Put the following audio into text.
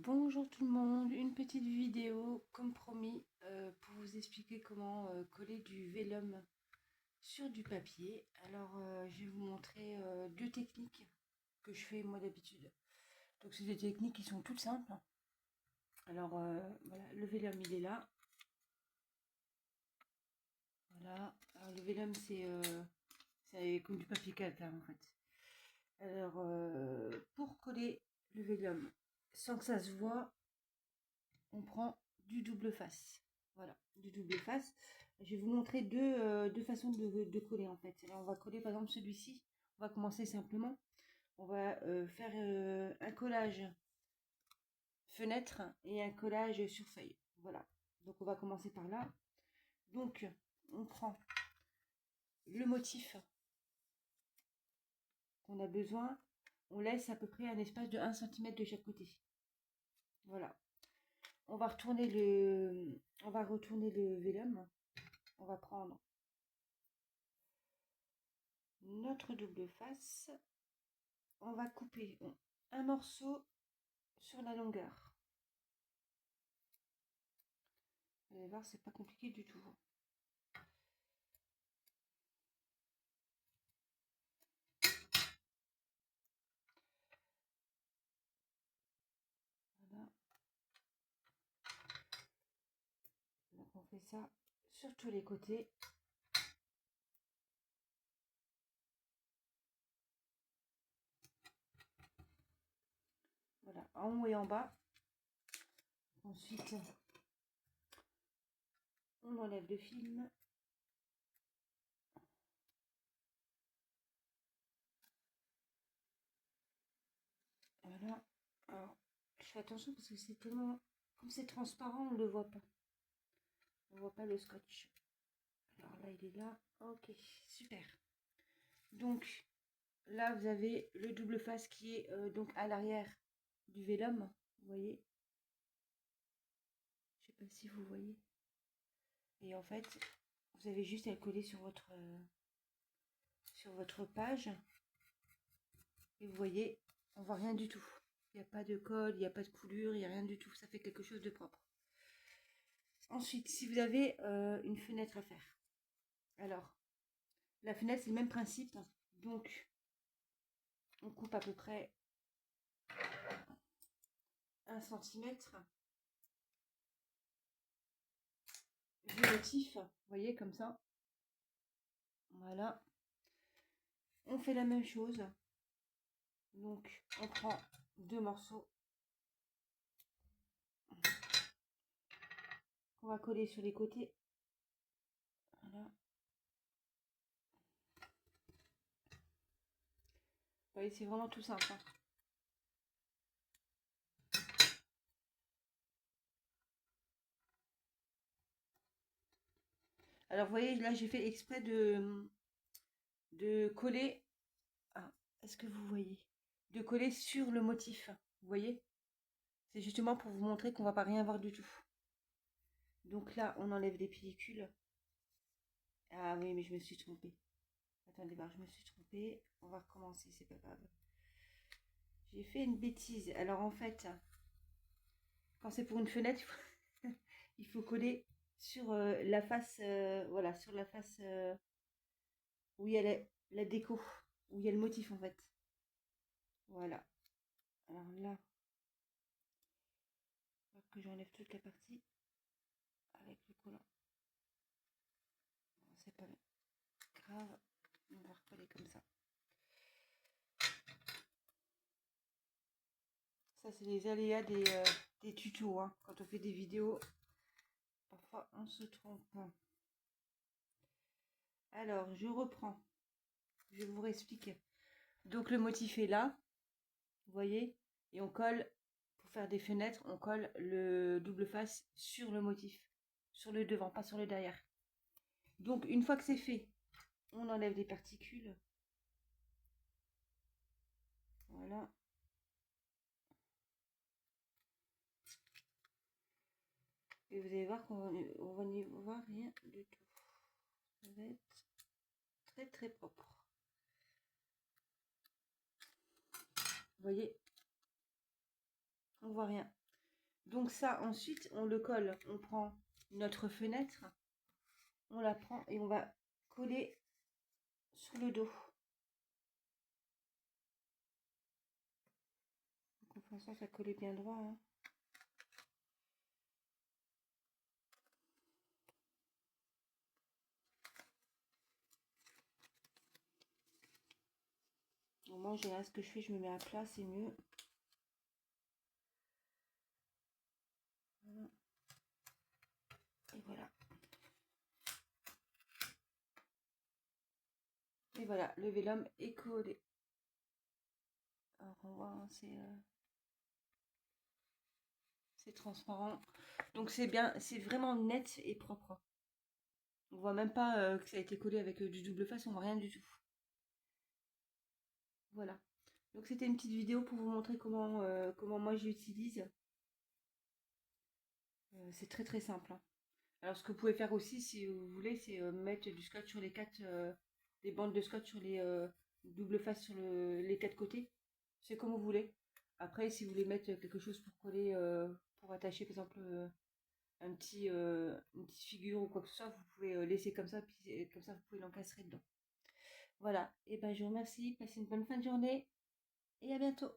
Bonjour tout le monde, une petite vidéo comme promis pour vous expliquer comment coller du vélum sur du papier. Alors je vais vous montrer deux techniques que je fais moi d'habitude. Donc c'est des techniques qui sont toutes simples. Alors voilà, le vélum il est là. Voilà, alors, le vélum c'est comme du papier calcaire en fait. Alors pour coller le vélum sans que ça se voit, on prend du double face. Voilà, du double face. Je vais vous montrer deux façons de coller en fait. Là, on va coller par exemple celui-ci. On va commencer simplement. On va faire un collage fenêtre et un collage sur feuille. Voilà. Donc on va commencer par là. Donc on prend le motif qu'on a besoin. On laisse à peu près un espace de 1 cm de chaque côté. Voilà. On va retourner le vélum. On va prendre notre double face, on va couper un morceau sur la longueur. Vous allez voir, c'est pas compliqué du tout. Voilà. Donc on fait ça sur tous les côtés. Voilà, en haut et en bas. Ensuite, on enlève le film. Voilà. Alors, je fais attention parce que c'est tellement... Comme c'est transparent, on ne le voit pas. On ne voit pas le scotch. Alors là, il est là. Ok, super. Donc, là, vous avez le double face qui est donc à l'arrière du vélum. Vous voyez? Je sais pas si vous voyez. Et en fait, vous avez juste à le coller sur votre page. Et vous voyez, on voit rien du tout. Il n'y a pas de colle, il n'y a pas de coulure, il n'y a rien du tout. Ça fait quelque chose de propre. Ensuite, si vous avez une fenêtre à faire. Alors, la fenêtre, c'est le même principe. Donc, on coupe à peu près 1 cm du motif. Vous voyez, comme ça. Voilà. On fait la même chose. Donc, on prend deux morceaux qu'on va coller sur les côtés. Voilà. Vous voyez, c'est vraiment tout simple. Alors, vous voyez, là, j'ai fait exprès de coller. Ah, est-ce que vous voyez? De coller sur le motif. Vous voyez? C'est justement pour vous montrer qu'on va pas rien voir du tout. Donc là, on enlève les pellicules. Ah oui, mais je me suis trompée. Attendez, je me suis trompée. On va recommencer, c'est pas grave. J'ai fait une bêtise. Alors en fait, quand c'est pour une fenêtre, il faut coller sur la face, voilà, sur la face où il y a la déco, où il y a le motif en fait. Voilà. Alors là, il faut que j'enlève toute la partie avec le collant. Bon, c'est pas grave, on va recoller comme ça. Ça, c'est les aléas des tutos. Hein. Quand on fait des vidéos, parfois on se trompe. Alors, je reprends. Je vous réexplique. Donc, le motif est là. Vous voyez? Et on colle, pour faire des fenêtres, on colle le double face sur le motif. Sur le devant, pas sur le derrière. Donc, une fois que c'est fait, on enlève les particules. Voilà. Et vous allez voir qu'on va n'y voir rien du tout. Ça va être très très propre. Vous voyez? On voit rien. Donc ça, ensuite, on le colle. On prend notre fenêtre, on la prend et on va coller sur le dos. Donc, on fait ça coller bien droit. Hein. Donc, moi, en général, ce que je fais, je me mets à plat, c'est mieux. Voilà. Et voilà. Et voilà, le vélum est collé. Alors, on voit, hein, c'est transparent. Donc, c'est bien, c'est vraiment net et propre. On voit même pas que ça a été collé avec du double face, on voit rien du tout. Voilà. Donc, c'était une petite vidéo pour vous montrer comment moi j'utilise. C'est très très simple. Hein. Alors, ce que vous pouvez faire aussi, si vous voulez, c'est mettre du scotch sur les des bandes de scotch sur les double face sur les quatre côtés. C'est comme vous voulez. Après, si vous voulez mettre quelque chose pour coller, pour attacher, par exemple, une petite figure ou quoi que ce soit, vous pouvez laisser comme ça, puis comme ça, vous pouvez l'encastrer dedans. Voilà. Et ben, je vous remercie. Passez une bonne fin de journée et à bientôt.